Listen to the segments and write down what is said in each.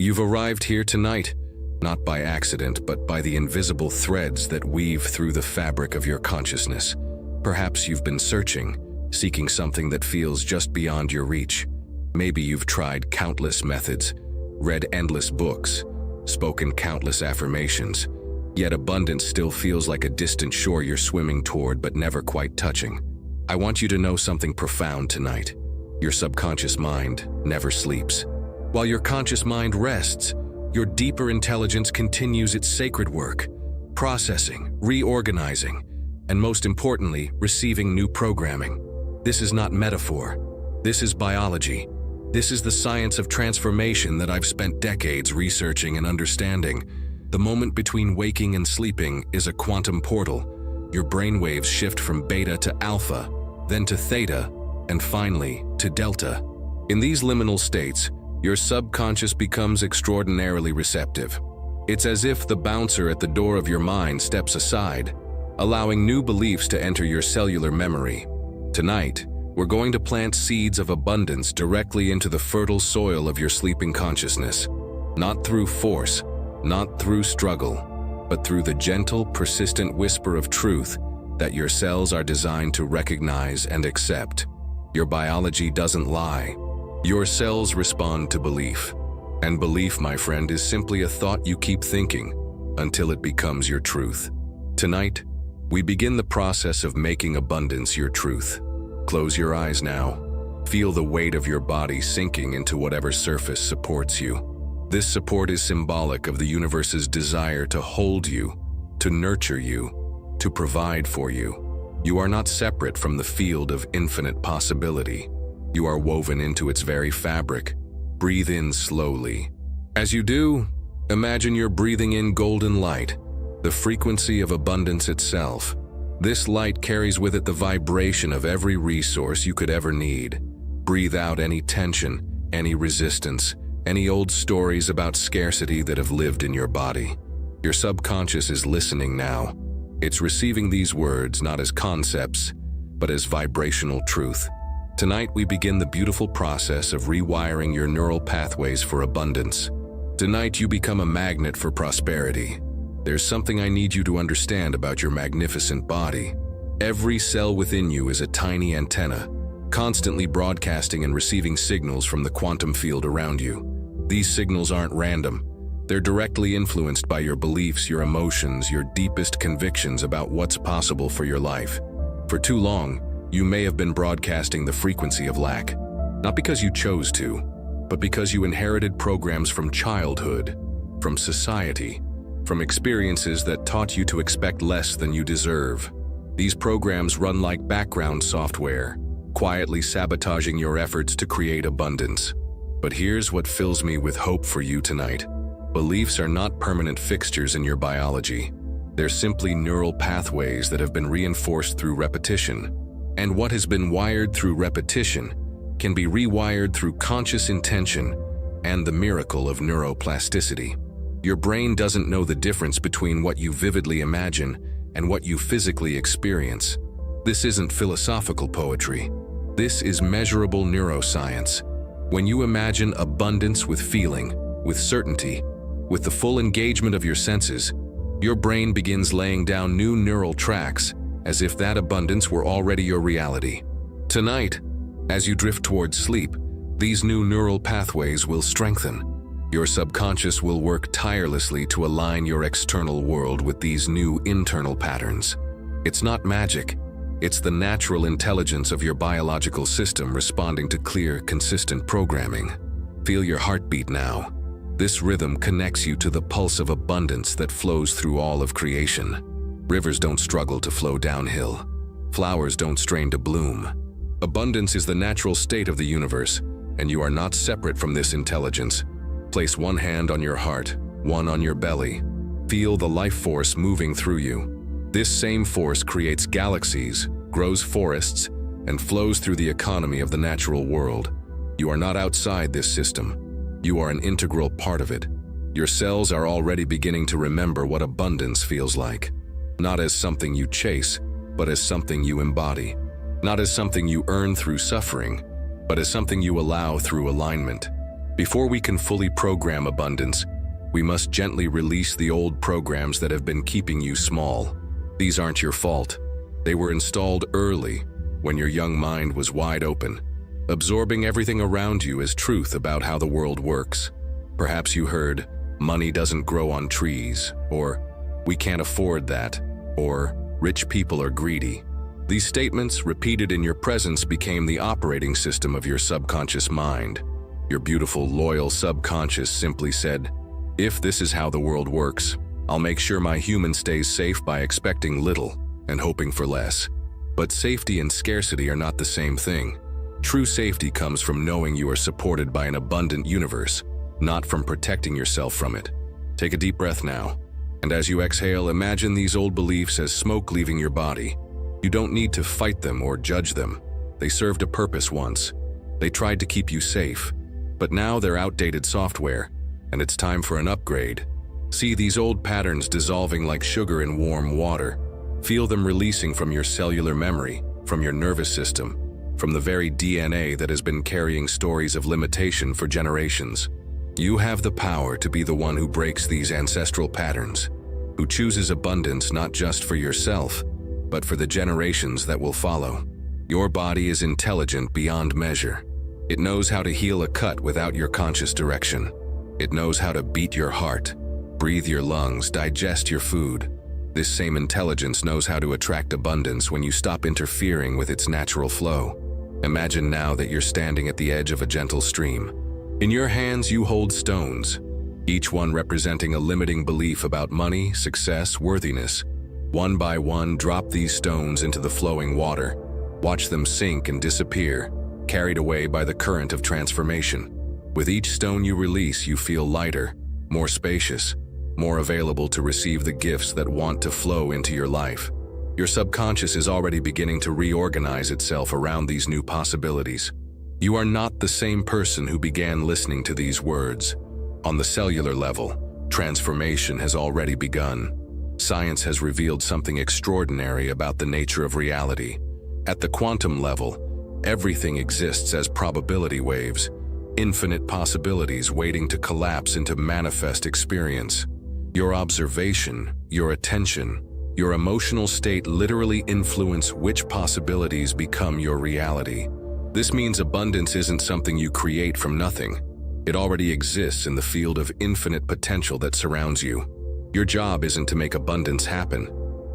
You've arrived here tonight, not by accident, but by the invisible threads that weave through the fabric of your consciousness. Perhaps you've been searching, seeking something that feels just beyond your reach. Maybe you've tried countless methods, read endless books, spoken countless affirmations, yet abundance still feels like a distant shore you're swimming toward but never quite touching. I want you to know something profound tonight. Your subconscious mind never sleeps. While your conscious mind rests, your deeper intelligence continues its sacred work, processing, reorganizing, and most importantly, receiving new programming. This is not metaphor. This is biology. This is the science of transformation that I've spent decades researching and understanding. The moment between waking and sleeping is a quantum portal. Your brainwaves shift from beta to alpha, then to theta, and finally to delta. In these liminal states, your subconscious becomes extraordinarily receptive. It's as if the bouncer at the door of your mind steps aside, allowing new beliefs to enter your cellular memory. Tonight, we're going to plant seeds of abundance directly into the fertile soil of your sleeping consciousness. Not through force, not through struggle, but through the gentle, persistent whisper of truth that your cells are designed to recognize and accept. Your biology doesn't lie. Your cells respond to belief. And belief, my friend, is simply a thought you keep thinking until it becomes your truth. Tonight, we begin the process of making abundance your truth. Close your eyes now. Feel the weight of your body sinking into whatever surface supports you. This support is symbolic of the universe's desire to hold you, to nurture you, to provide for you. You are not separate from the field of infinite possibility. You are woven into its very fabric. Breathe in slowly. As you do, imagine you're breathing in golden light, the frequency of abundance itself. This light carries with it the vibration of every resource you could ever need. Breathe out any tension, any resistance, any old stories about scarcity that have lived in your body. Your subconscious is listening now. It's receiving these words not as concepts, but as vibrational truth. Tonight, we begin the beautiful process of rewiring your neural pathways for abundance. Tonight, you become a magnet for prosperity. There's something I need you to understand about your magnificent body. Every cell within you is a tiny antenna, constantly broadcasting and receiving signals from the quantum field around you. These signals aren't random. They're directly influenced by your beliefs, your emotions, your deepest convictions about what's possible for your life. For too long, you may have been broadcasting the frequency of lack, not because you chose to, but because you inherited programs from childhood, from society, from experiences that taught you to expect less than you deserve. These programs run like background software, quietly sabotaging your efforts to create abundance. But here's what fills me with hope for you tonight. Beliefs are not permanent fixtures in your biology. They're simply neural pathways that have been reinforced through repetition. And what has been wired through repetition can be rewired through conscious intention and the miracle of neuroplasticity. Your brain doesn't know the difference between what you vividly imagine and what you physically experience. This isn't philosophical poetry. This is measurable neuroscience. When you imagine abundance with feeling, with certainty, with the full engagement of your senses, your brain begins laying down new neural tracks as if that abundance were already your reality. Tonight, as you drift towards sleep, these new neural pathways will strengthen. Your subconscious will work tirelessly to align your external world with these new internal patterns. It's not magic. It's the natural intelligence of your biological system responding to clear, consistent programming. Feel your heartbeat now. This rhythm connects you to the pulse of abundance that flows through all of creation. Rivers don't struggle to flow downhill. Flowers don't strain to bloom. Abundance is the natural state of the universe, and you are not separate from this intelligence. Place one hand on your heart, one on your belly. Feel the life force moving through you. This same force creates galaxies, grows forests, and flows through the economy of the natural world. You are not outside this system. You are an integral part of it. Your cells are already beginning to remember what abundance feels like. Not as something you chase, but as something you embody. Not as something you earn through suffering, but as something you allow through alignment. Before we can fully program abundance, we must gently release the old programs that have been keeping you small. These aren't your fault. They were installed early, when your young mind was wide open, absorbing everything around you as truth about how the world works. Perhaps you heard, "Money doesn't grow on trees," or "We can't afford that," or "Rich people are greedy." These statements, repeated in your presence, became the operating system of your subconscious mind. Your beautiful, loyal subconscious simply said, "If this is how the world works, I'll make sure my human stays safe by expecting little and hoping for less." But safety and scarcity are not the same thing. True safety comes from knowing you are supported by an abundant universe, not from protecting yourself from it. Take a deep breath now, and as you exhale, imagine these old beliefs as smoke leaving your body. You don't need to fight them or judge them. They served a purpose once. They tried to keep you safe, but now they're outdated software, and it's time for an upgrade. See these old patterns dissolving like sugar in warm water. Feel them releasing from your cellular memory, from your nervous system, from the very DNA that has been carrying stories of limitation for generations. You have the power to be the one who breaks these ancestral patterns, who chooses abundance not just for yourself, but for the generations that will follow. Your body is intelligent beyond measure. It knows how to heal a cut without your conscious direction. It knows how to beat your heart, breathe your lungs, digest your food. This same intelligence knows how to attract abundance when you stop interfering with its natural flow. Imagine now that you're standing at the edge of a gentle stream. In your hands you hold stones, each one representing a limiting belief about money, success, worthiness. One by one, drop these stones into the flowing water. Watch them sink and disappear, carried away by the current of transformation. With each stone you release, you feel lighter, more spacious, more available to receive the gifts that want to flow into your life. Your subconscious is already beginning to reorganize itself around these new possibilities. You are not the same person who began listening to these words. On the cellular level, transformation has already begun. Science has revealed something extraordinary about the nature of reality. At the quantum level, everything exists as probability waves, infinite possibilities waiting to collapse into manifest experience. Your observation, your attention, your emotional state literally influence which possibilities become your reality. This means abundance isn't something you create from nothing. It already exists in the field of infinite potential that surrounds you. Your job isn't to make abundance happen.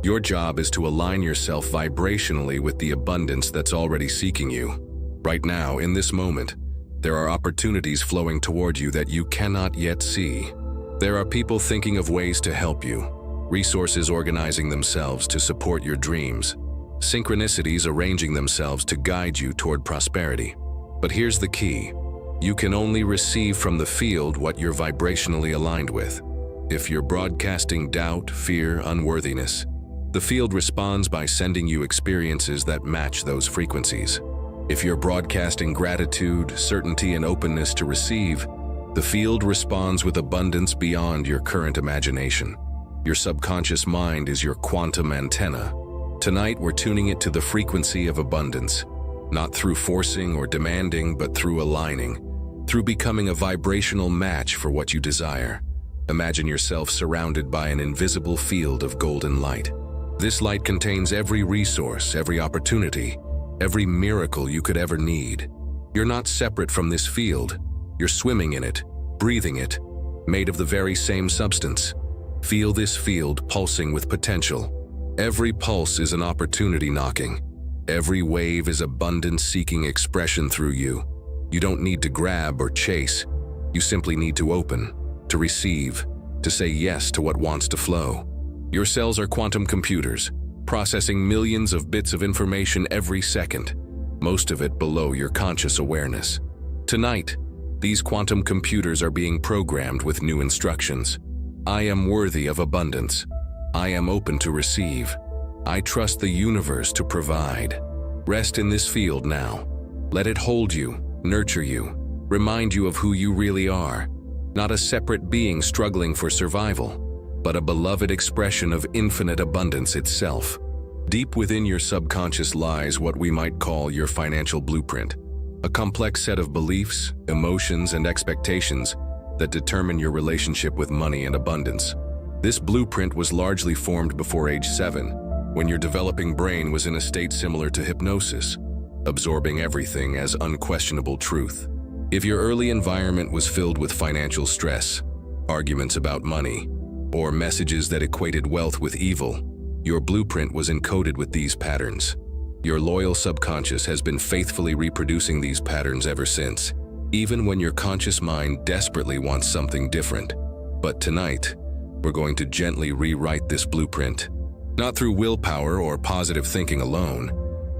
Your job is to align yourself vibrationally with the abundance that's already seeking you. Right now, in this moment, there are opportunities flowing toward you that you cannot yet see. There are people thinking of ways to help you, resources organizing themselves to support your dreams, synchronicities arranging themselves to guide you toward prosperity. But here's the key. You can only receive from the field what you're vibrationally aligned with. If you're broadcasting doubt, fear, unworthiness, the field responds by sending you experiences that match those frequencies. If you're broadcasting gratitude, certainty, and openness to receive, the field responds with abundance beyond your current imagination. Your subconscious mind is your quantum antenna. Tonight, we're tuning it to the frequency of abundance, not through forcing or demanding, but through aligning, through becoming a vibrational match for what you desire. Imagine yourself surrounded by an invisible field of golden light. This light contains every resource, every opportunity, every miracle you could ever need. You're not separate from this field. You're swimming in it, breathing it, made of the very same substance. Feel this field pulsing with potential. Every pulse is an opportunity knocking. Every wave is abundance seeking expression through you. You don't need to grab or chase. You simply need to open, to receive, to say yes to what wants to flow. Your cells are quantum computers, processing millions of bits of information every second, most of it below your conscious awareness. Tonight, these quantum computers are being programmed with new instructions. I am worthy of abundance. I am open to receive. I trust the universe to provide. Rest in this field now. Let it hold you, nurture you, remind you of who you really are. Not a separate being struggling for survival, but a beloved expression of infinite abundance itself. Deep within your subconscious lies what we might call your financial blueprint, a complex set of beliefs, emotions, and expectations that determine your relationship with money and abundance. This blueprint was largely formed before age 7, when your developing brain was in a state similar to hypnosis, absorbing everything as unquestionable truth. If your early environment was filled with financial stress, arguments about money, or messages that equated wealth with evil, your blueprint was encoded with these patterns. Your loyal subconscious has been faithfully reproducing these patterns ever since, even when your conscious mind desperately wants something different. But tonight, we're going to gently rewrite this blueprint, not through willpower or positive thinking alone,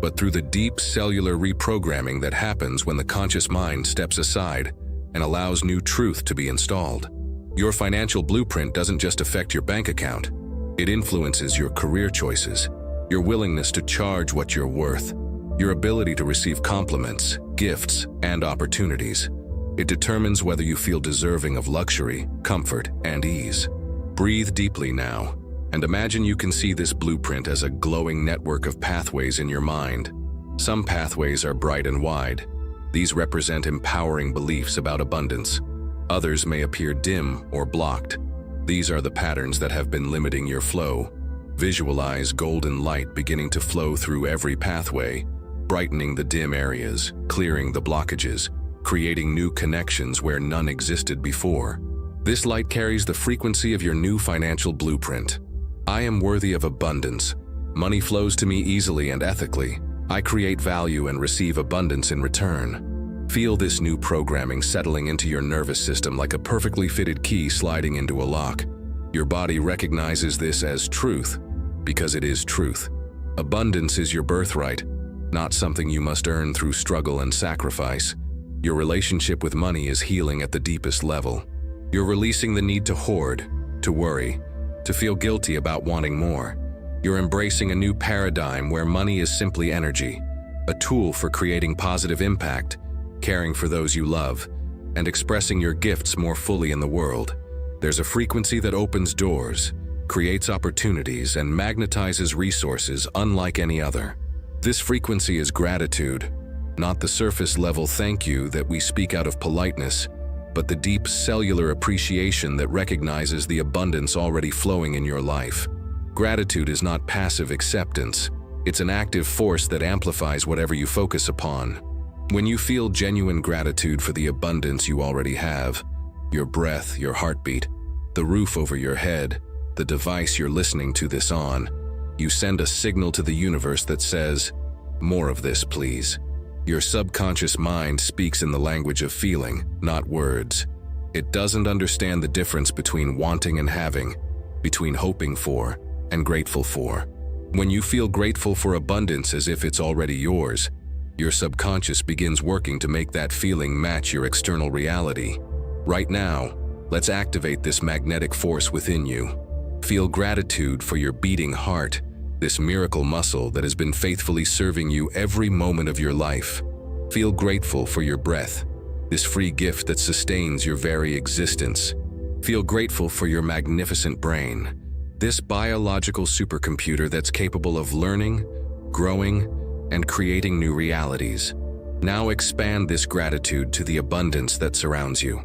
but through the deep cellular reprogramming that happens when the conscious mind steps aside and allows new truth to be installed. Your financial blueprint doesn't just affect your bank account. It influences your career choices, your willingness to charge what you're worth, your ability to receive compliments, gifts, and opportunities. It determines whether you feel deserving of luxury, comfort, and ease. Breathe deeply now, and imagine you can see this blueprint as a glowing network of pathways in your mind. Some pathways are bright and wide. These represent empowering beliefs about abundance. Others may appear dim or blocked. These are the patterns that have been limiting your flow. Visualize golden light beginning to flow through every pathway, brightening the dim areas, clearing the blockages, creating new connections where none existed before. This light carries the frequency of your new financial blueprint. I am worthy of abundance. Money flows to me easily and ethically. I create value and receive abundance in return. Feel this new programming settling into your nervous system like a perfectly fitted key sliding into a lock. Your body recognizes this as truth because it is truth. Abundance is your birthright, not something you must earn through struggle and sacrifice. Your relationship with money is healing at the deepest level. You're releasing the need to hoard, to worry, to feel guilty about wanting more. You're embracing a new paradigm where money is simply energy, a tool for creating positive impact, caring for those you love, and expressing your gifts more fully in the world. There's a frequency that opens doors, creates opportunities, and magnetizes resources unlike any other. This frequency is gratitude, not the surface-level thank you that we speak out of politeness, but the deep cellular appreciation that recognizes the abundance already flowing in your life. Gratitude is not passive acceptance. It's an active force that amplifies whatever you focus upon. When you feel genuine gratitude for the abundance you already have, your breath, your heartbeat, the roof over your head, the device you're listening to this on, you send a signal to the universe that says, "More of this, please." Your subconscious mind speaks in the language of feeling, not words. It doesn't understand the difference between wanting and having, between hoping for and grateful for. When you feel grateful for abundance as if it's already yours, your subconscious begins working to make that feeling match your external reality. Right now, let's activate this magnetic force within you. Feel gratitude for your beating heart, this miracle muscle that has been faithfully serving you every moment of your life. Feel grateful for your breath, this free gift that sustains your very existence. Feel grateful for your magnificent brain, this biological supercomputer that's capable of learning, growing, and creating new realities. Now expand this gratitude to the abundance that surrounds you,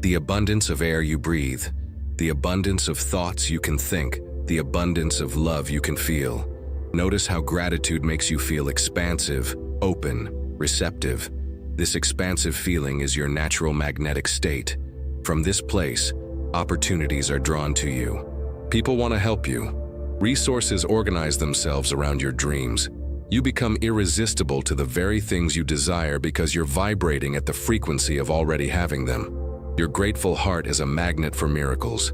the abundance of air you breathe, the abundance of thoughts you can think, the abundance of love you can feel. Notice how gratitude makes you feel expansive, open, receptive. This expansive feeling is your natural magnetic state. From this place, opportunities are drawn to you. People want to help you. Resources organize themselves around your dreams. You become irresistible to the very things you desire because you're vibrating at the frequency of already having them. Your grateful heart is a magnet for miracles.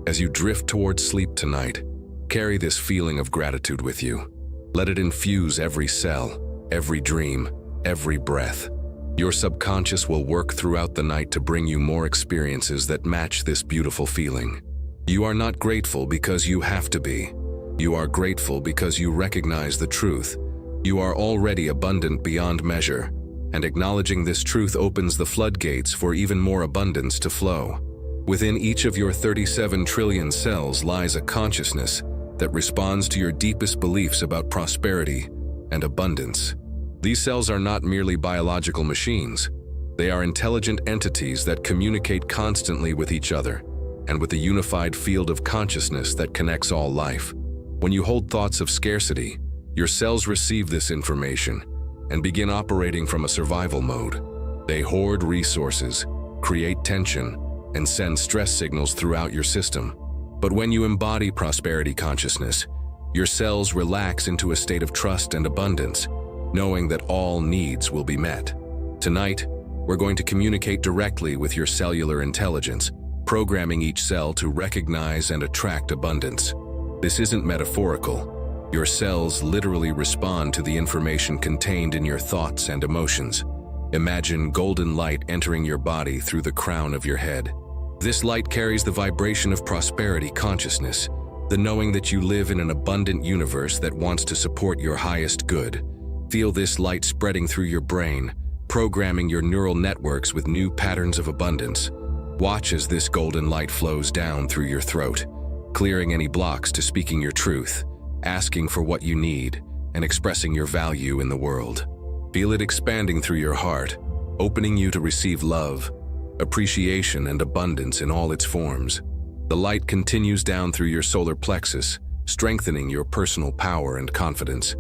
As you drift towards sleep tonight, carry this feeling of gratitude with you. Let it infuse every cell, every dream, every breath. Your subconscious will work throughout the night to bring you more experiences that match this beautiful feeling. You are not grateful because you have to be. You are grateful because you recognize the truth. You are already abundant beyond measure, and acknowledging this truth opens the floodgates for even more abundance to flow. Within each of your 37 trillion cells lies a consciousness that responds to your deepest beliefs about prosperity and abundance. These cells are not merely biological machines. They are intelligent entities that communicate constantly with each other and with a unified field of consciousness that connects all life. When you hold thoughts of scarcity, your cells receive this information and begin operating from a survival mode. They hoard resources, create tension, and send stress signals throughout your system. But when you embody prosperity consciousness, your cells relax into a state of trust and abundance, knowing that all needs will be met. Tonight, we're going to communicate directly with your cellular intelligence, programming each cell to recognize and attract abundance. This isn't metaphorical. Your cells literally respond to the information contained in your thoughts and emotions. Imagine golden light entering your body through the crown of your head. This light carries the vibration of prosperity consciousness, the knowing that you live in an abundant universe that wants to support your highest good. Feel this light spreading through your brain, programming your neural networks with new patterns of abundance. Watch as this golden light flows down through your throat, clearing any blocks to speaking your truth, asking for what you need, and expressing your value in the world. Feel it expanding through your heart, opening you to receive love, appreciation, and abundance in all its forms. The light continues down through your solar plexus, strengthening your personal power and confidence.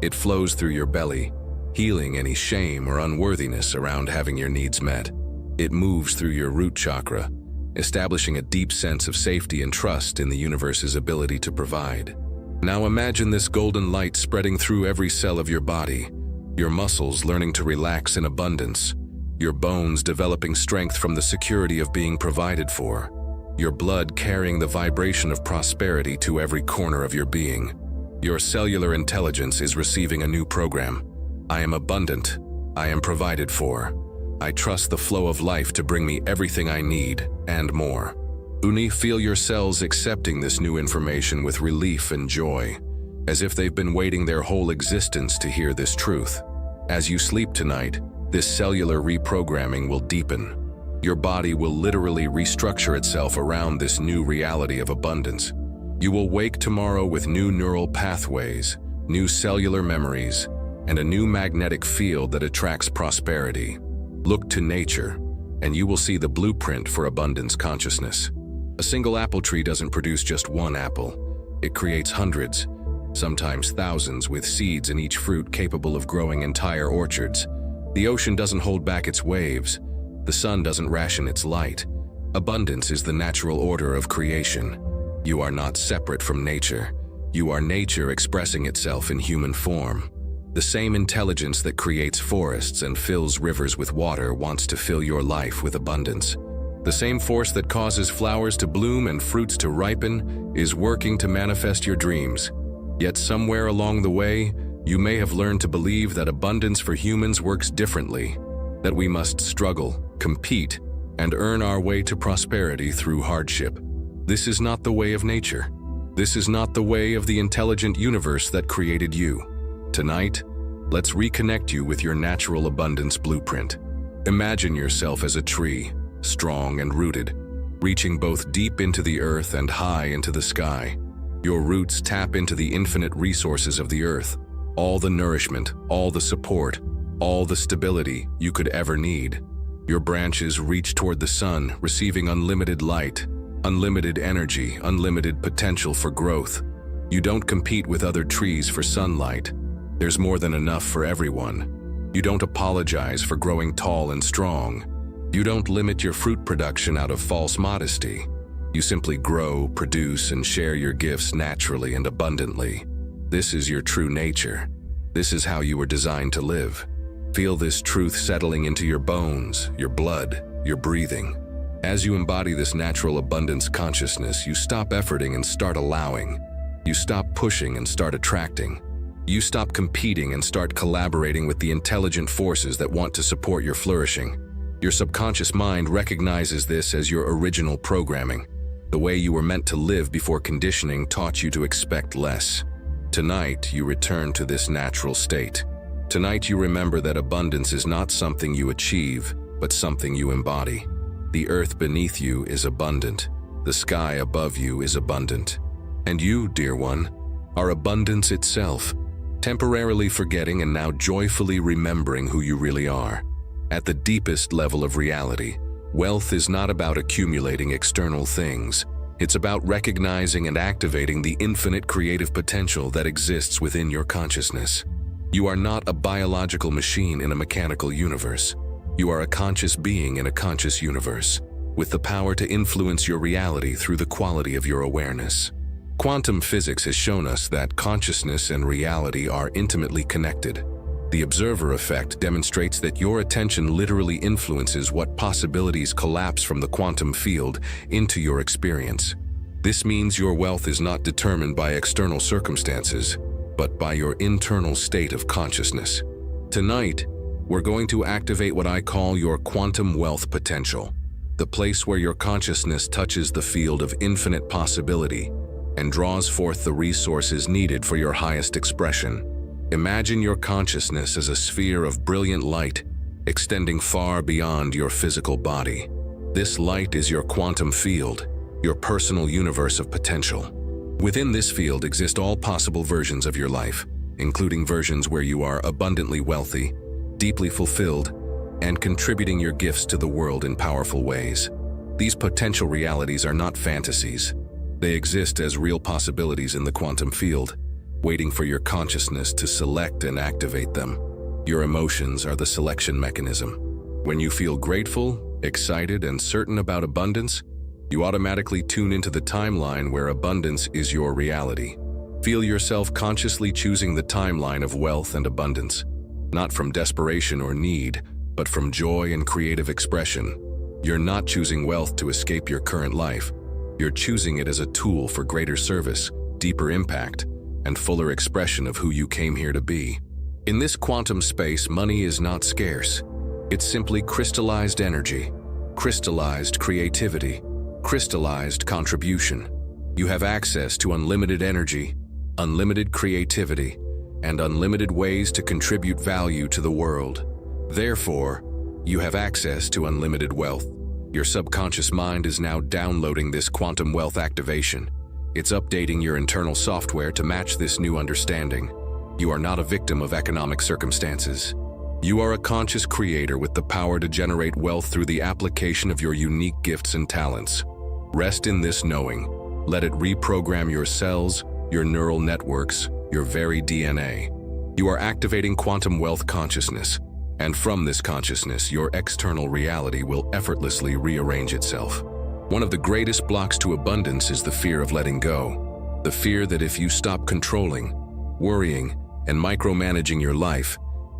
It flows through your belly, healing any shame or unworthiness around having your needs met. It moves through your root chakra, establishing a deep sense of safety and trust in the universe's ability to provide. Now imagine this golden light spreading through every cell of your body, your muscles learning to relax in abundance, your bones developing strength from the security of being provided for, your blood carrying the vibration of prosperity to every corner of your being. Your cellular intelligence is receiving a new program. I am abundant. I am provided for. I trust the flow of life to bring me everything I need and more. Feel your cells accepting this new information with relief and joy, as if they've been waiting their whole existence to hear this truth. As you sleep tonight, this cellular reprogramming will deepen. Your body will literally restructure itself around this new reality of abundance. You will wake tomorrow with new neural pathways, new cellular memories, and a new magnetic field that attracts prosperity. Look to nature, and you will see the blueprint for abundance consciousness. A single apple tree doesn't produce just one apple. It creates hundreds, sometimes thousands, with seeds in each fruit capable of growing entire orchards. The ocean doesn't hold back its waves. The sun doesn't ration its light. Abundance is the natural order of creation. You are not separate from nature. You are nature expressing itself in human form. The same intelligence that creates forests and fills rivers with water wants to fill your life with abundance. The same force that causes flowers to bloom and fruits to ripen is working to manifest your dreams. Yet somewhere along the way, you may have learned to believe that abundance for humans works differently, that we must struggle, compete, and earn our way to prosperity through hardship. This is not the way of nature. This is not the way of the intelligent universe that created you. Tonight, let's reconnect you with your natural abundance blueprint. Imagine yourself as a tree, strong and rooted, reaching both deep into the earth and high into the sky. Your roots tap into the infinite resources of the earth, all the nourishment, all the support, all the stability you could ever need. Your branches reach toward the sun, receiving unlimited light, unlimited energy, unlimited potential for growth. You don't compete with other trees for sunlight. There's more than enough for everyone. You don't apologize for growing tall and strong. You don't limit your fruit production out of false modesty. You simply grow, produce, and share your gifts naturally and abundantly. This is your true nature. This is how you were designed to live. Feel this truth settling into your bones, your blood, your breathing. As you embody this natural abundance consciousness, you stop efforting and start allowing. You stop pushing and start attracting. You stop competing and start collaborating with the intelligent forces that want to support your flourishing. Your subconscious mind recognizes this as your original programming, the way you were meant to live before conditioning taught you to expect less. Tonight, you return to this natural state. Tonight, you remember that abundance is not something you achieve, but something you embody. The earth beneath you is abundant. The sky above you is abundant. And you, dear one, are abundance itself. temporarily forgetting and now joyfully remembering who you really are. At the deepest level of reality, wealth is not about accumulating external things. It's about recognizing and activating the infinite creative potential that exists within your consciousness. You are not a biological machine in a mechanical universe. You are a conscious being in a conscious universe, with the power to influence your reality through the quality of your awareness. Quantum physics has shown us that consciousness and reality are intimately connected. The observer effect demonstrates that your attention literally influences what possibilities collapse from the quantum field into your experience. This means your wealth is not determined by external circumstances, but by your internal state of consciousness. Tonight, we're going to activate what I call your quantum wealth potential, the place where your consciousness touches the field of infinite possibility and draws forth the resources needed for your highest expression. Imagine your consciousness as a sphere of brilliant light, extending far beyond your physical body. This light is your quantum field, your personal universe of potential. Within this field exist all possible versions of your life, including versions where you are abundantly wealthy, deeply fulfilled, and contributing your gifts to the world in powerful ways. These potential realities are not fantasies. They exist as real possibilities in the quantum field, waiting for your consciousness to select and activate them. Your emotions are the selection mechanism. When you feel grateful, excited, and certain about abundance, you automatically tune into the timeline where abundance is your reality. Feel yourself consciously choosing the timeline of wealth and abundance, not from desperation or need, but from joy and creative expression. You're not choosing wealth to escape your current life. You're choosing it as a tool for greater service, deeper impact, and fuller expression of who you came here to be. In this quantum space, money is not scarce. It's simply crystallized energy, crystallized creativity, crystallized contribution. You have access to unlimited energy, unlimited creativity, and unlimited ways to contribute value to the world. Therefore, you have access to unlimited wealth. Your subconscious mind is now downloading this quantum wealth activation. It's updating your internal software to match this new understanding. You are not a victim of economic circumstances. You are a conscious creator with the power to generate wealth through the application of your unique gifts and talents. Rest in this knowing. Let it reprogram your cells, your neural networks, your very DNA. You are activating quantum wealth consciousness, and from this consciousness, your external reality will effortlessly rearrange itself. One of the greatest blocks to abundance is the fear of letting go. The fear that if you stop controlling, worrying, and micromanaging your life,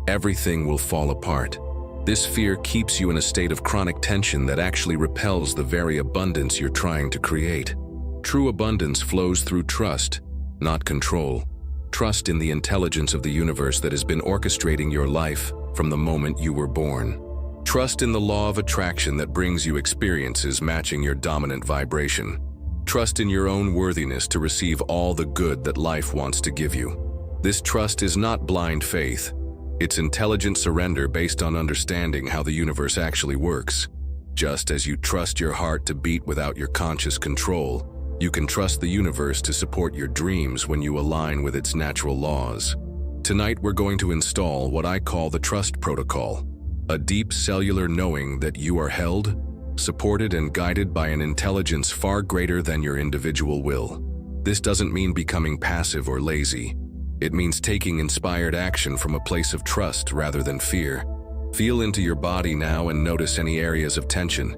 everything will fall apart. This fear keeps you in a state of chronic tension that actually repels the very abundance you're trying to create. True abundance flows through trust, not control. Trust in the intelligence of the universe that has been orchestrating your life from the moment you were born. Trust in the law of attraction that brings you experiences matching your dominant vibration. Trust in your own worthiness to receive all the good that life wants to give you. This trust is not blind faith. It's intelligent surrender based on understanding how the universe actually works. Just as you trust your heart to beat without your conscious control, you can trust the universe to support your dreams when you align with its natural laws. Tonight we're going to install what I call the trust protocol, a deep cellular knowing that you are held, supported, and guided by an intelligence far greater than your individual will. This doesn't mean becoming passive or lazy. It means taking inspired action from a place of trust rather than fear. Feel into your body now and notice any areas of tension,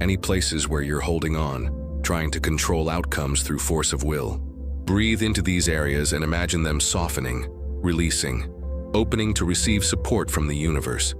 any places where you're holding on, trying to control outcomes through force of will. Breathe into these areas and imagine them softening, releasing, opening to receive support from the universe.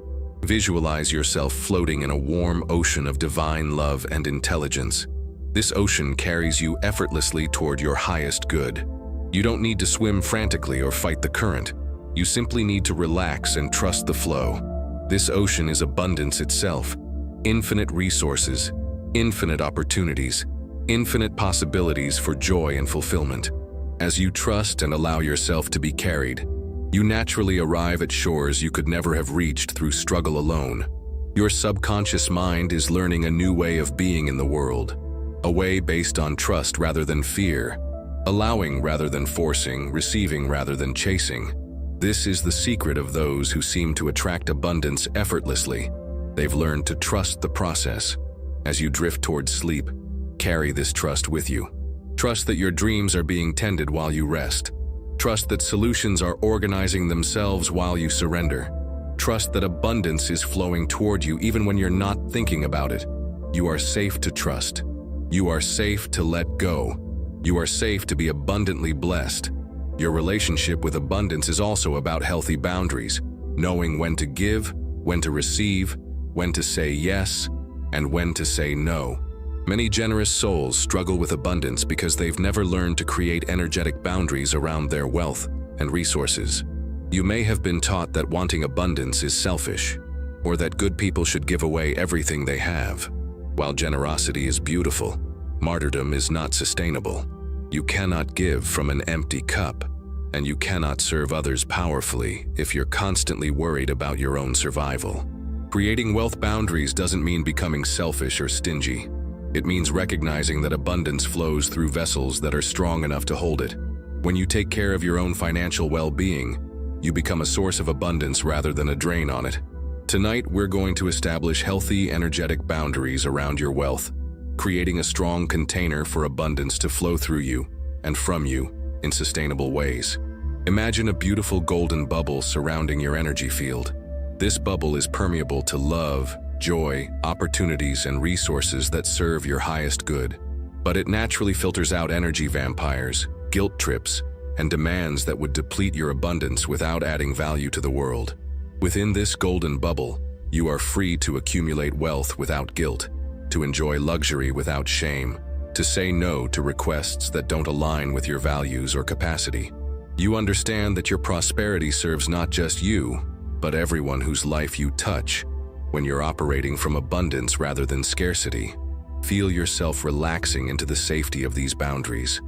Visualize yourself floating in a warm ocean of divine love and intelligence. This ocean carries you effortlessly toward your highest good. You don't need to swim frantically or fight the current. You simply need to relax and trust the flow. This ocean is abundance itself. Infinite resources, infinite opportunities, infinite possibilities for joy and fulfillment. As you trust and allow yourself to be carried, you naturally arrive at shores you could never have reached through struggle alone. Your subconscious mind is learning a new way of being in the world, a way based on trust rather than fear, allowing rather than forcing, receiving rather than chasing. This is the secret of those who seem to attract abundance effortlessly. They've learned to trust the process. As you drift towards sleep, carry this trust with you. Trust that your dreams are being tended while you rest. Trust that solutions are organizing themselves while you surrender. Trust that abundance is flowing toward you even when you're not thinking about it. You are safe to trust. You are safe to let go. You are safe to be abundantly blessed. Your relationship with abundance is also about healthy boundaries, knowing when to give, when to receive, when to say yes, and when to say no. Many generous souls struggle with abundance because they've never learned to create energetic boundaries around their wealth and resources. You may have been taught that wanting abundance is selfish, or that good people should give away everything they have. While generosity is beautiful, martyrdom is not sustainable. You cannot give from an empty cup, and you cannot serve others powerfully if you're constantly worried about your own survival. Creating wealth boundaries doesn't mean becoming selfish or stingy. It means recognizing that abundance flows through vessels that are strong enough to hold it. When you take care of your own financial well-being, you become a source of abundance rather than a drain on it. Tonight, we're going to establish healthy, energetic boundaries around your wealth, creating a strong container for abundance to flow through you and from you in sustainable ways. Imagine a beautiful golden bubble surrounding your energy field. This bubble is permeable to love, joy, opportunities, and resources that serve your highest good. But it naturally filters out energy vampires, guilt trips, and demands that would deplete your abundance without adding value to the world. Within this golden bubble, you are free to accumulate wealth without guilt, to enjoy luxury without shame, to say no to requests that don't align with your values or capacity. You understand that your prosperity serves not just you, but everyone whose life you touch. When you're operating from abundance rather than scarcity, feel yourself relaxing into the safety of these boundaries.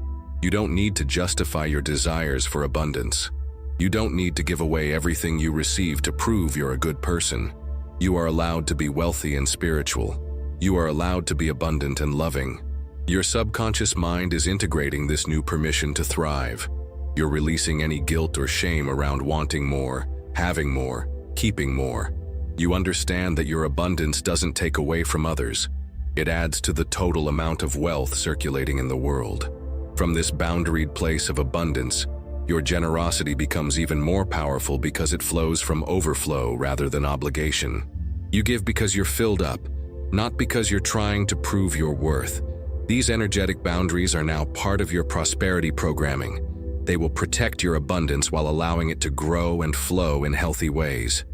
You don't need to justify your desires for abundance. You don't need to give away everything you receive to prove you're a good person. You are allowed to be wealthy and spiritual. You are allowed to be abundant and loving. Your subconscious mind is integrating this new permission to thrive. You're releasing any guilt or shame around wanting more, having more, keeping more. You understand that your abundance doesn't take away from others. It adds to the total amount of wealth circulating in the world. From this boundaried place of abundance, your generosity becomes even more powerful because it flows from overflow rather than obligation. You give because you're filled up, not because you're trying to prove your worth. These energetic boundaries are now part of your prosperity programming. They will protect your abundance while allowing it to grow and flow in healthy ways.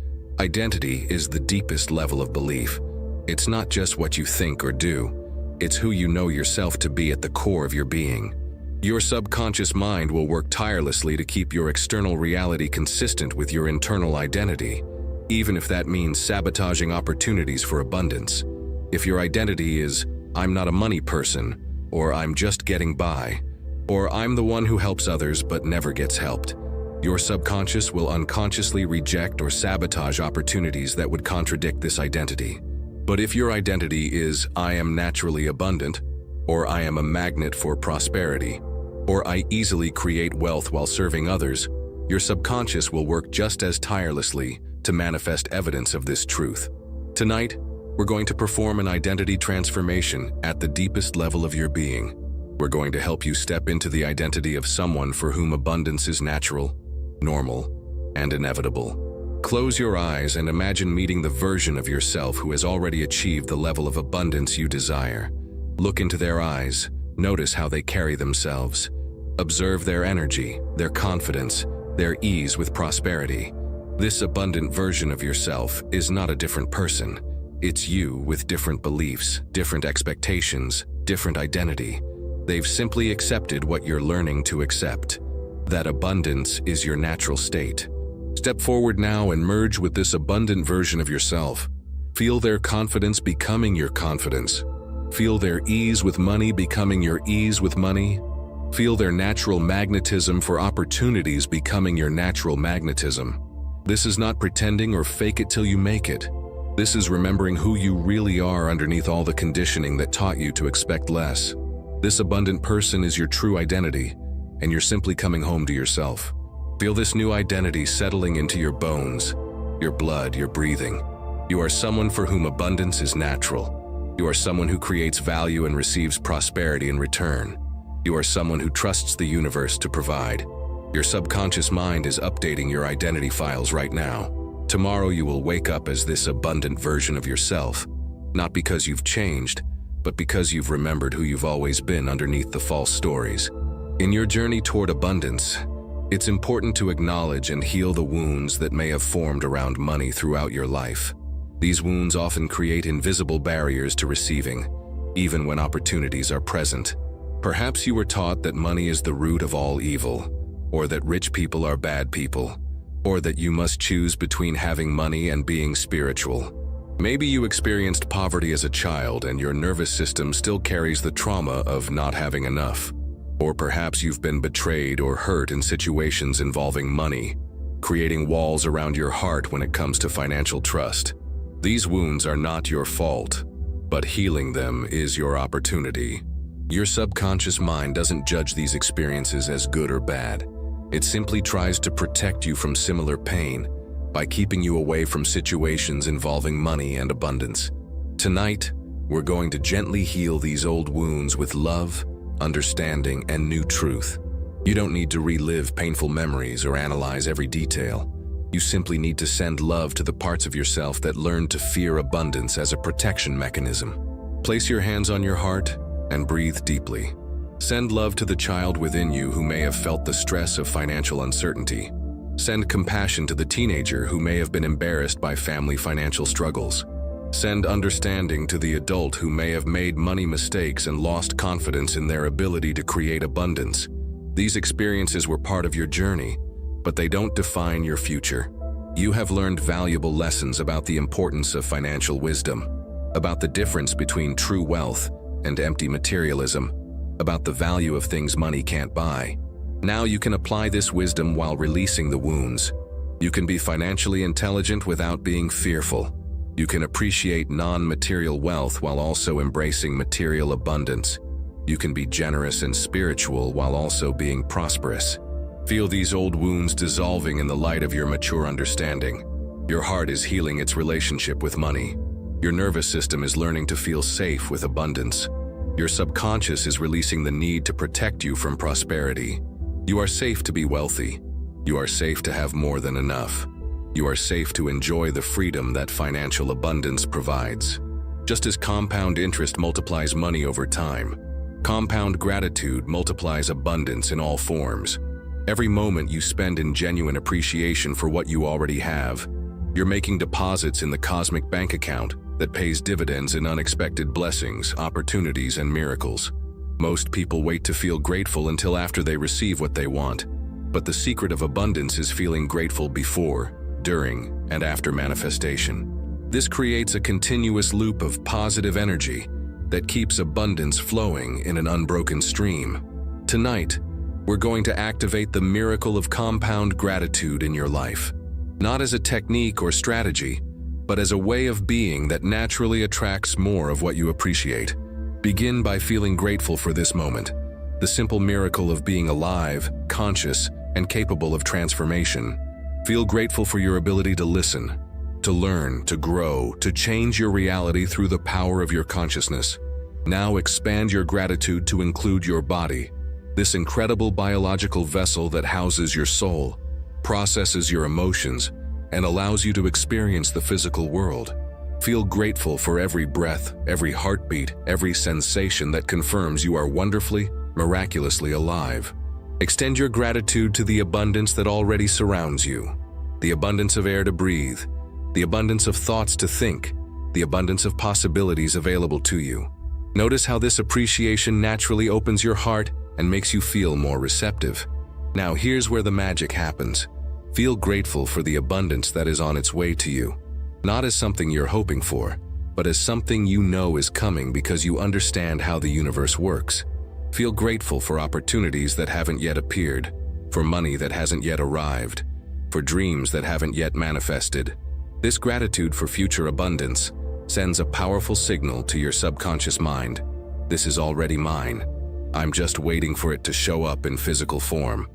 Identity is the deepest level of belief. It's not just what you think or do. It's who you know yourself to be at the core of your being. Your subconscious mind will work tirelessly to keep your external reality consistent with your internal identity, even if that means sabotaging opportunities for abundance. If your identity is, "I'm not a money person," or "I'm just getting by," or "I'm the one who helps others but never gets helped," your subconscious will unconsciously reject or sabotage opportunities that would contradict this identity. But if your identity is, "I am naturally abundant," or "I am a magnet for prosperity," or "I easily create wealth while serving others," your subconscious will work just as tirelessly to manifest evidence of this truth. Tonight, we're going to perform an identity transformation at the deepest level of your being. We're going to help you step into the identity of someone for whom abundance is natural, normal, and inevitable. Close your eyes and imagine meeting the version of yourself who has already achieved the level of abundance you desire. Look into their eyes, notice how they carry themselves. Observe their energy, their confidence, their ease with prosperity. This abundant version of yourself is not a different person. It's you with different beliefs, different expectations, different identity. They've simply accepted what you're learning to accept. That abundance is your natural state. Step forward now and merge with this abundant version of yourself. Feel their confidence becoming your confidence. Feel their ease with money becoming your ease with money. Feel their natural magnetism for opportunities becoming your natural magnetism. This is not pretending or fake it till you make it. This is remembering who you really are underneath all the conditioning that taught you to expect less. This abundant person is your true identity, and you're simply coming home to yourself. Feel this new identity settling into your bones, your blood, your breathing. You are someone for whom abundance is natural. You are someone who creates value and receives prosperity in return. You are someone who trusts the universe to provide. Your subconscious mind is updating your identity files right now. Tomorrow you will wake up as this abundant version of yourself, not because you've changed, but because you've remembered who you've always been underneath the false stories. In your journey toward abundance, it's important to acknowledge and heal the wounds that may have formed around money throughout your life. These wounds often create invisible barriers to receiving, even when opportunities are present. Perhaps you were taught that money is the root of all evil, or that rich people are bad people, or that you must choose between having money and being spiritual. Maybe you experienced poverty as a child and your nervous system still carries the trauma of not having enough. Or perhaps you've been betrayed or hurt in situations involving money, creating walls around your heart when it comes to financial trust. These wounds are not your fault, but healing them is your opportunity. Your subconscious mind doesn't judge these experiences as good or bad. It simply tries to protect you from similar pain by keeping you away from situations involving money and abundance. Tonight, we're going to gently heal these old wounds with love, understanding, and new truth. You don't need to relive painful memories or analyze every detail. You simply need to send love to the parts of yourself that learned to fear abundance as a protection mechanism. Place your hands on your heart and breathe deeply. Send love to the child within you who may have felt the stress of financial uncertainty. Send compassion to the teenager who may have been embarrassed by family financial struggles. Send understanding to the adult who may have made money mistakes and lost confidence in their ability to create abundance. These experiences were part of your journey, but they don't define your future. You have learned valuable lessons about the importance of financial wisdom, about the difference between true wealth and empty materialism, about the value of things money can't buy. Now you can apply this wisdom while releasing the wounds. You can be financially intelligent without being fearful. You can appreciate non-material wealth while also embracing material abundance. You can be generous and spiritual while also being prosperous. Feel these old wounds dissolving in the light of your mature understanding. Your heart is healing its relationship with money. Your nervous system is learning to feel safe with abundance. Your subconscious is releasing the need to protect you from prosperity. You are safe to be wealthy. You are safe to have more than enough. You are safe to enjoy the freedom that financial abundance provides. Just as compound interest multiplies money over time, compound gratitude multiplies abundance in all forms. Every moment you spend in genuine appreciation for what you already have, you're making deposits in the cosmic bank account that pays dividends in unexpected blessings, opportunities, and miracles. Most people wait to feel grateful until after they receive what they want, but the secret of abundance is feeling grateful before, during, and after manifestation. This creates a continuous loop of positive energy that keeps abundance flowing in an unbroken stream. Tonight, we're going to activate the miracle of compound gratitude in your life, not as a technique or strategy, but as a way of being that naturally attracts more of what you appreciate. Begin by feeling grateful for this moment, the simple miracle of being alive, conscious, and capable of transformation. Feel grateful for your ability to listen, to learn, to grow, to change your reality through the power of your consciousness. Now expand your gratitude to include your body, this incredible biological vessel that houses your soul, processes your emotions, and allows you to experience the physical world. Feel grateful for every breath, every heartbeat, every sensation that confirms you are wonderfully, miraculously alive. Extend your gratitude to the abundance that already surrounds you, the abundance of air to breathe, the abundance of thoughts to think, the abundance of possibilities available to you. Notice how this appreciation naturally opens your heart and makes you feel more receptive. Now here's where the magic happens. Feel grateful for the abundance that is on its way to you, not as something you're hoping for, but as something you know is coming because you understand how the universe works. Feel grateful for opportunities that haven't yet appeared, for money that hasn't yet arrived, for dreams that haven't yet manifested. This gratitude for future abundance sends a powerful signal to your subconscious mind. This is already mine. I'm just waiting for it to show up in physical form.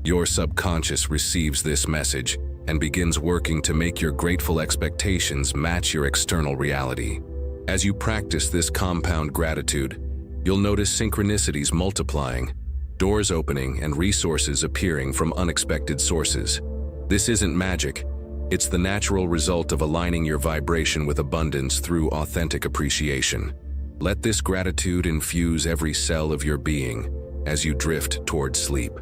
Your subconscious receives this message and begins working to make your grateful expectations match your external reality. As you practice this compound gratitude, you'll notice synchronicities multiplying, doors opening, and resources appearing from unexpected sources. This isn't magic. It's the natural result of aligning your vibration with abundance through authentic appreciation. Let this gratitude infuse every cell of your being as you drift toward sleep.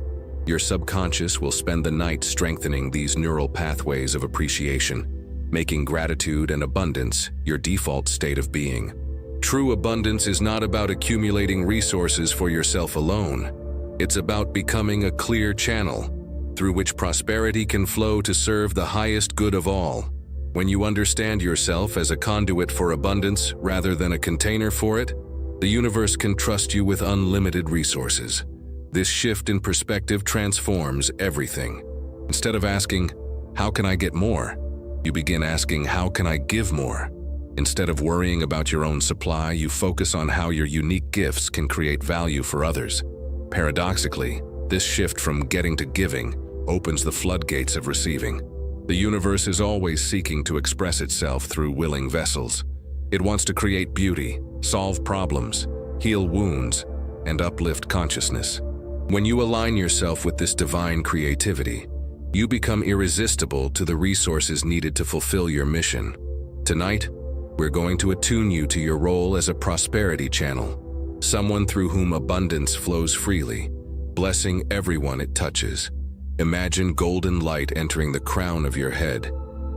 Your subconscious will spend the night strengthening these neural pathways of appreciation, making gratitude and abundance your default state of being. True abundance is not about accumulating resources for yourself alone. It's about becoming a clear channel through which prosperity can flow to serve the highest good of all. When you understand yourself as a conduit for abundance rather than a container for it, the universe can trust you with unlimited resources. This shift in perspective transforms everything. Instead of asking, "How can I get more?" you begin asking, "How can I give more?" Instead of worrying about your own supply, you focus on how your unique gifts can create value for others. Paradoxically, this shift from getting to giving opens the floodgates of receiving. The universe is always seeking to express itself through willing vessels. It wants to create beauty, solve problems, heal wounds, and uplift consciousness. When you align yourself with this divine creativity, you become irresistible to the resources needed to fulfill your mission. Tonight, we're going to attune you to your role as a prosperity channel, someone through whom abundance flows freely, blessing everyone it touches. Imagine golden light entering the crown of your head.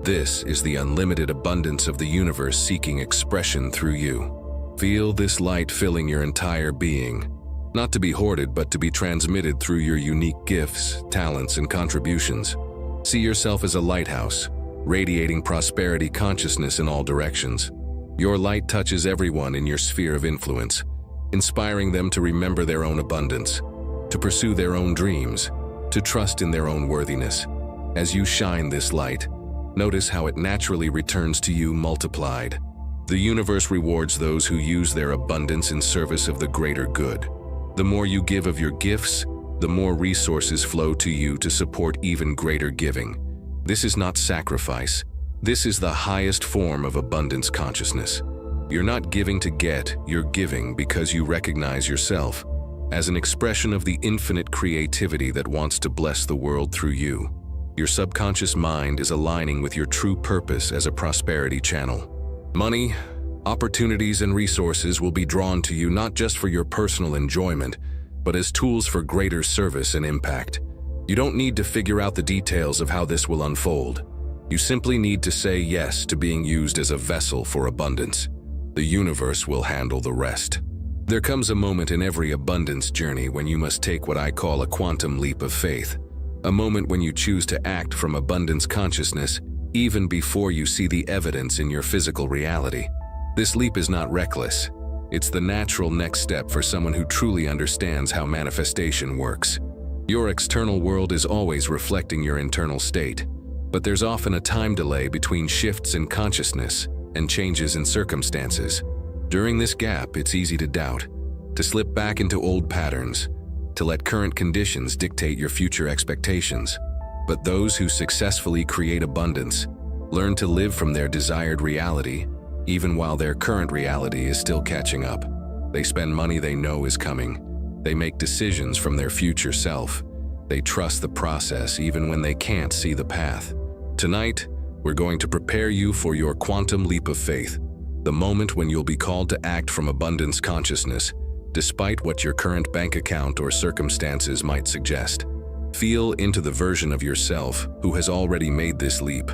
This is the unlimited abundance of the universe seeking expression through you. Feel this light filling your entire being, not to be hoarded but to be transmitted through your unique gifts, talents, and contributions. See yourself as a lighthouse, radiating prosperity consciousness in all directions. Your light touches everyone in your sphere of influence, inspiring them to remember their own abundance, to pursue their own dreams, to trust in their own worthiness. As you shine this light, notice how it naturally returns to you multiplied. The universe rewards those who use their abundance in service of the greater good. The more you give of your gifts, the more resources flow to you to support even greater giving. This is not sacrifice. This is the highest form of abundance consciousness. You're not giving to get, you're giving because you recognize yourself as an expression of the infinite creativity that wants to bless the world through you. Your subconscious mind is aligning with your true purpose as a prosperity channel. Money, opportunities, and resources will be drawn to you not just for your personal enjoyment, but as tools for greater service and impact. You don't need to figure out the details of how this will unfold. You simply need to say yes to being used as a vessel for abundance. The universe will handle the rest. There comes a moment in every abundance journey when you must take what I call a quantum leap of faith. A moment when you choose to act from abundance consciousness even before you see the evidence in your physical reality. This leap is not reckless. It's the natural next step for someone who truly understands how manifestation works. Your external world is always reflecting your internal state, but there's often a time delay between shifts in consciousness and changes in circumstances. During this gap, it's easy to doubt, to slip back into old patterns, to let current conditions dictate your future expectations. But those who successfully create abundance learn to live from their desired reality, even while their current reality is still catching up. They spend money they know is coming. They make decisions from their future self. They trust the process even when they can't see the path. Tonight, we're going to prepare you for your quantum leap of faith, the moment when you'll be called to act from abundance consciousness, despite what your current bank account or circumstances might suggest. Feel into the version of yourself who has already made this leap,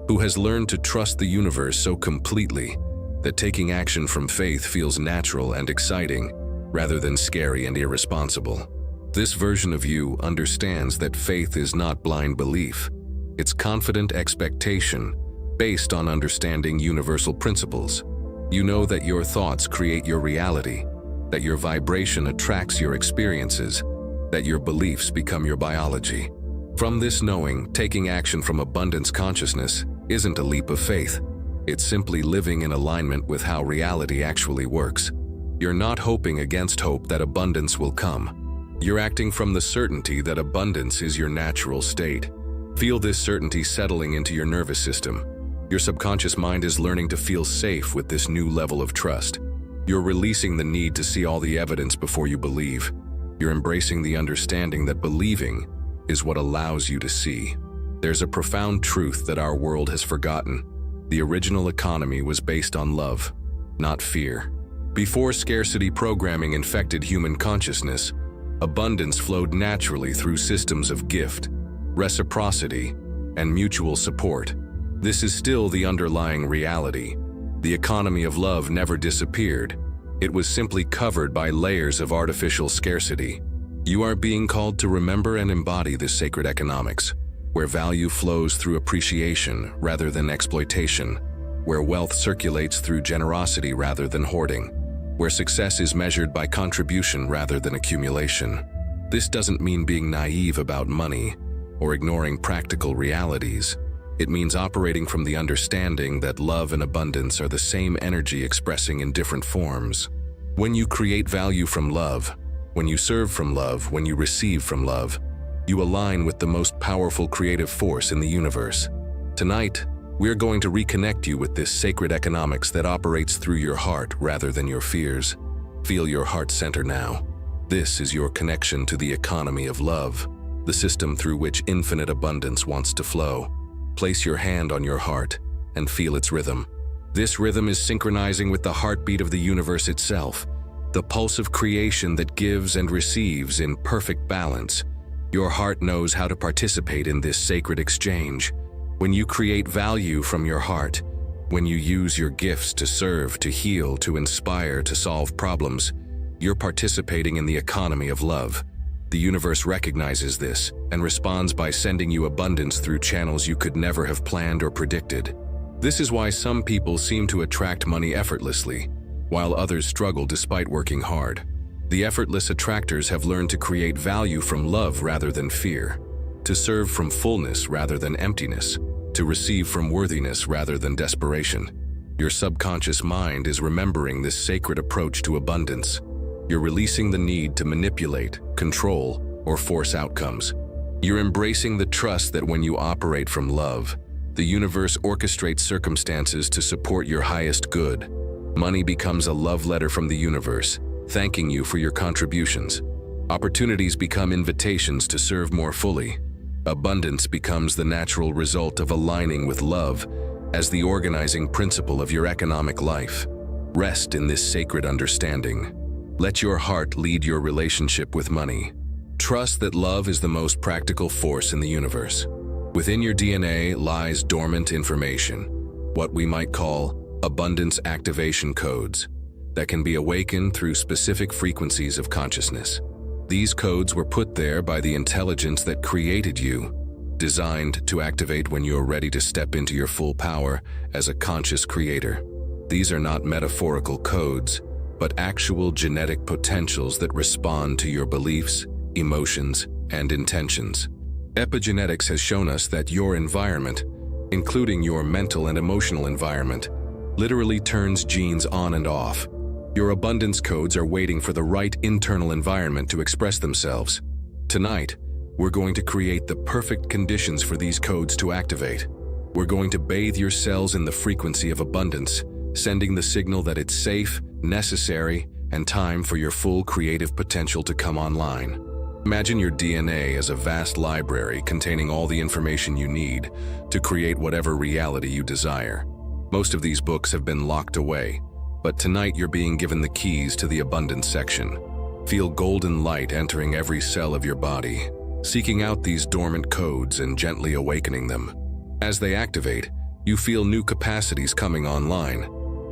who has learned to trust the universe so completely that taking action from faith feels natural and exciting rather than scary and irresponsible. This version of you understands that faith is not blind belief. It's confident expectation based on understanding universal principles. You know that your thoughts create your reality, that your vibration attracts your experiences, that your beliefs become your biology. From this knowing, taking action from abundance consciousness isn't a leap of faith. It's simply living in alignment with how reality actually works. You're not hoping against hope that abundance will come. You're acting from the certainty that abundance is your natural state. Feel this certainty settling into your nervous system. Your subconscious mind is learning to feel safe with this new level of trust. You're releasing the need to see all the evidence before you believe. You're embracing the understanding that believing is what allows you to see. There's a profound truth that our world has forgotten. The original economy was based on love, not fear. Before scarcity programming infected human consciousness, abundance flowed naturally through systems of gift, reciprocity, and mutual support. This is still the underlying reality. The economy of love never disappeared. It was simply covered by layers of artificial scarcity. You are being called to remember and embody this sacred economics, where value flows through appreciation rather than exploitation, where wealth circulates through generosity rather than hoarding, where success is measured by contribution rather than accumulation. This doesn't mean being naive about money or ignoring practical realities. It means operating from the understanding that love and abundance are the same energy expressing in different forms. When you create value from love, when you serve from love, when you receive from love, you align with the most powerful creative force in the universe. Tonight, we're going to reconnect you with this sacred economics that operates through your heart rather than your fears. Feel your heart center now. This is your connection to the economy of love, the system through which infinite abundance wants to flow. Place your hand on your heart and feel its rhythm. This rhythm is synchronizing with the heartbeat of the universe itself, the pulse of creation that gives and receives in perfect balance. Your heart knows how to participate in this sacred exchange. When you create value from your heart, when you use your gifts to serve, to heal, to inspire, to solve problems, you're participating in the economy of love. The universe recognizes this and responds by sending you abundance through channels you could never have planned or predicted. This is why some people seem to attract money effortlessly, while others struggle despite working hard. The effortless attractors have learned to create value from love rather than fear, to serve from fullness rather than emptiness, to receive from worthiness rather than desperation. Your subconscious mind is remembering this sacred approach to abundance. You're releasing the need to manipulate, control, or force outcomes. You're embracing the trust that when you operate from love, the universe orchestrates circumstances to support your highest good. Money becomes a love letter from the universe, thanking you for your contributions. Opportunities become invitations to serve more fully. Abundance becomes the natural result of aligning with love as the organizing principle of your economic life. Rest in this sacred understanding. Let your heart lead your relationship with money. Trust that love is the most practical force in the universe. Within your DNA lies dormant information, what we might call abundance activation codes, that can be awakened through specific frequencies of consciousness. These codes were put there by the intelligence that created you, designed to activate when you're ready to step into your full power as a conscious creator. These are not metaphorical codes, but actual genetic potentials that respond to your beliefs, emotions, and intentions. Epigenetics has shown us that your environment, including your mental and emotional environment, literally turns genes on and off. Your abundance codes are waiting for the right internal environment to express themselves. Tonight, we're going to create the perfect conditions for these codes to activate. We're going to bathe your cells in the frequency of abundance, sending the signal that it's safe, necessary, and time for your full creative potential to come online. Imagine your DNA as a vast library containing all the information you need to create whatever reality you desire. Most of these books have been locked away, but tonight you're being given the keys to the abundance section. Feel golden light entering every cell of your body, seeking out these dormant codes and gently awakening them. As they activate, you feel new capacities coming online,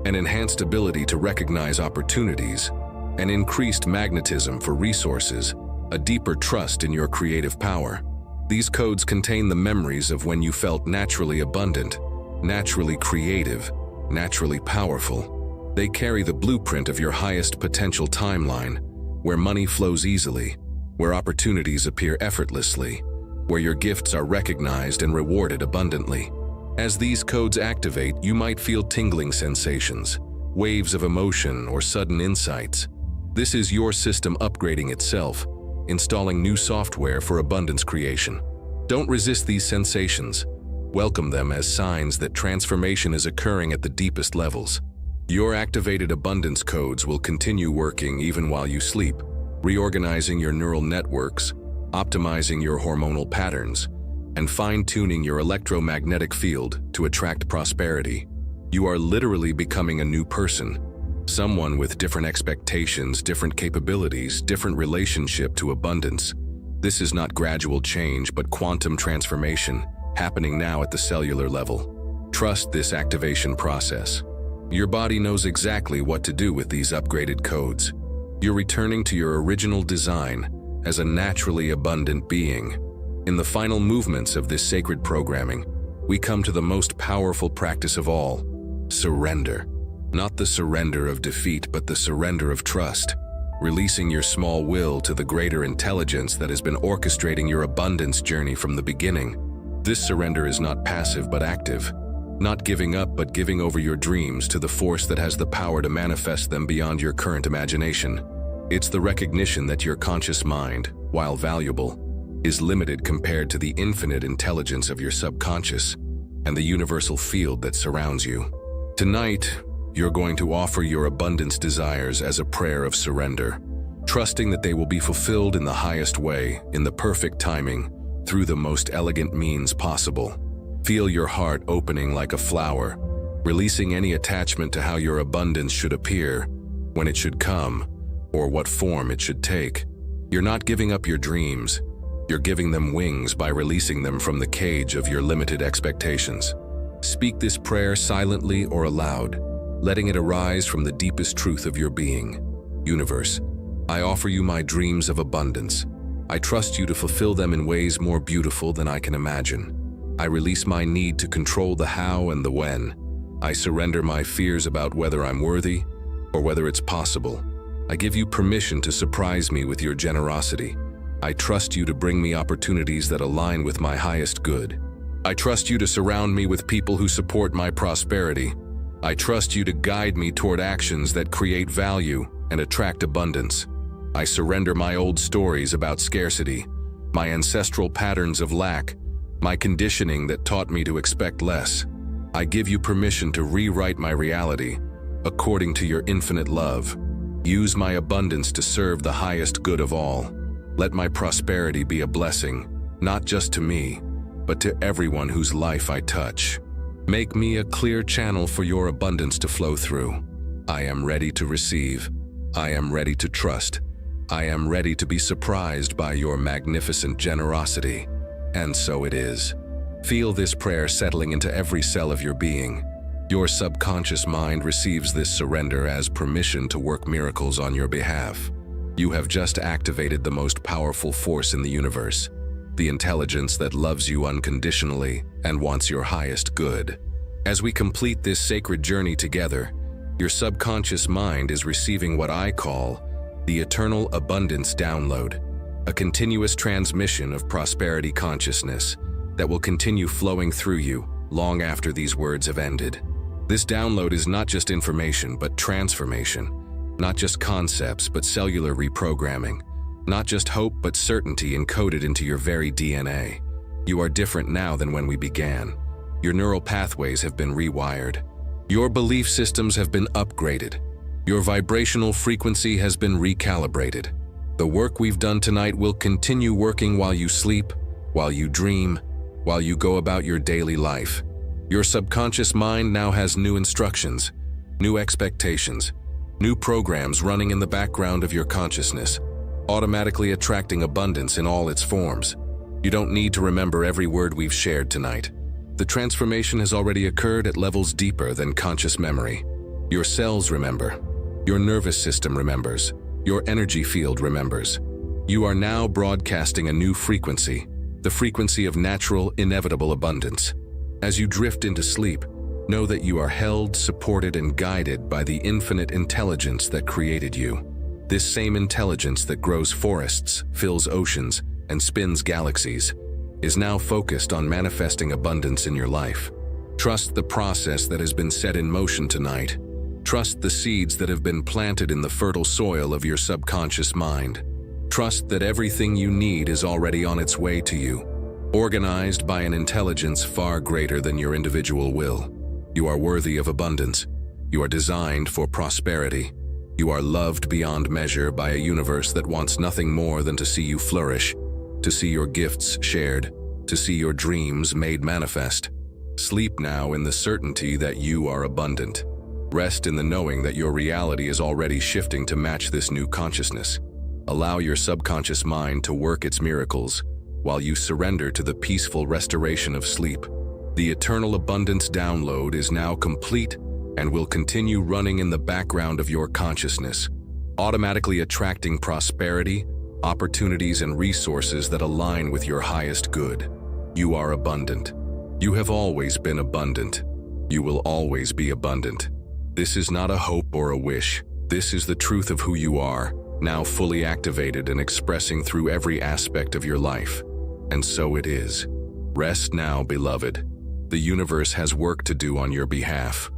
an enhanced ability to recognize opportunities, an increased magnetism for resources, a deeper trust in your creative power. These codes contain the memories of when you felt naturally abundant, naturally creative, naturally powerful. They carry the blueprint of your highest potential timeline, where money flows easily, where opportunities appear effortlessly, where your gifts are recognized and rewarded abundantly. As these codes activate, you might feel tingling sensations, waves of emotion, or sudden insights. This is your system upgrading itself, installing new software for abundance creation. Don't resist these sensations. Welcome them as signs that transformation is occurring at the deepest levels. Your activated abundance codes will continue working even while you sleep, reorganizing your neural networks, optimizing your hormonal patterns, and fine-tuning your electromagnetic field to attract prosperity. You are literally becoming a new person, someone with different expectations, different capabilities, different relationship to abundance. This is not gradual change, but quantum transformation, happening now at the cellular level. Trust this activation process. Your body knows exactly what to do with these upgraded codes. You're returning to your original design as a naturally abundant being. In the final movements of this sacred programming, we come to the most powerful practice of all: surrender. Not the surrender of defeat, but the surrender of trust, releasing your small will to the greater intelligence that has been orchestrating your abundance journey from the beginning. This surrender is not passive but active, not giving up but giving over your dreams to the force that has the power to manifest them beyond your current imagination. It's the recognition that your conscious mind, while valuable, is limited compared to the infinite intelligence of your subconscious and the universal field that surrounds you. Tonight, you're going to offer your abundance desires as a prayer of surrender, trusting that they will be fulfilled in the highest way, in the perfect timing, through the most elegant means possible. Feel your heart opening like a flower, releasing any attachment to how your abundance should appear, when it should come, or what form it should take. You're not giving up your dreams. You're giving them wings by releasing them from the cage of your limited expectations. Speak this prayer silently or aloud, letting it arise from the deepest truth of your being. Universe, I offer you my dreams of abundance. I trust you to fulfill them in ways more beautiful than I can imagine. I release my need to control the how and the when. I surrender my fears about whether I'm worthy or whether it's possible. I give you permission to surprise me with your generosity. I trust you to bring me opportunities that align with my highest good. I trust you to surround me with people who support my prosperity. I trust you to guide me toward actions that create value and attract abundance. I surrender my old stories about scarcity, my ancestral patterns of lack, my conditioning that taught me to expect less. I give you permission to rewrite my reality according to your infinite love. Use my abundance to serve the highest good of all. Let my prosperity be a blessing, not just to me, but to everyone whose life I touch. Make me a clear channel for your abundance to flow through. I am ready to receive. I am ready to trust. I am ready to be surprised by your magnificent generosity. And so it is. Feel this prayer settling into every cell of your being. Your subconscious mind receives this surrender as permission to work miracles on your behalf. You have just activated the most powerful force in the universe, the intelligence that loves you unconditionally and wants your highest good. As we complete this sacred journey together, your subconscious mind is receiving what I call the eternal abundance download, a continuous transmission of prosperity consciousness that will continue flowing through you long after these words have ended. This download is not just information, but transformation. Not just concepts, but cellular reprogramming. Not just hope, but certainty encoded into your very DNA. You are different now than when we began. Your neural pathways have been rewired. Your belief systems have been upgraded. Your vibrational frequency has been recalibrated. The work we've done tonight will continue working while you sleep, while you dream, while you go about your daily life. Your subconscious mind now has new instructions, new expectations, new programs running in the background of your consciousness, automatically attracting abundance in all its forms. You don't need to remember every word we've shared tonight. The transformation has already occurred at levels deeper than conscious memory. Your cells remember. Your nervous system remembers. Your energy field remembers. You are now broadcasting a new frequency, the frequency of natural, inevitable abundance. As you drift into sleep, know that you are held, supported, and guided by the infinite intelligence that created you. This same intelligence that grows forests, fills oceans, and spins galaxies is now focused on manifesting abundance in your life. Trust the process that has been set in motion tonight. Trust the seeds that have been planted in the fertile soil of your subconscious mind. Trust that everything you need is already on its way to you, organized by an intelligence far greater than your individual will. You are worthy of abundance. You are designed for prosperity. You are loved beyond measure by a universe that wants nothing more than to see you flourish, to see your gifts shared, to see your dreams made manifest. Sleep now in the certainty that you are abundant. Rest in the knowing that your reality is already shifting to match this new consciousness. Allow your subconscious mind to work its miracles while you surrender to the peaceful restoration of sleep. The eternal abundance download is now complete and will continue running in the background of your consciousness, automatically attracting prosperity, opportunities, and resources that align with your highest good. You are abundant. You have always been abundant. You will always be abundant. This is not a hope or a wish. This is the truth of who you are, now fully activated and expressing through every aspect of your life. And so it is. Rest now, beloved. The universe has work to do on your behalf.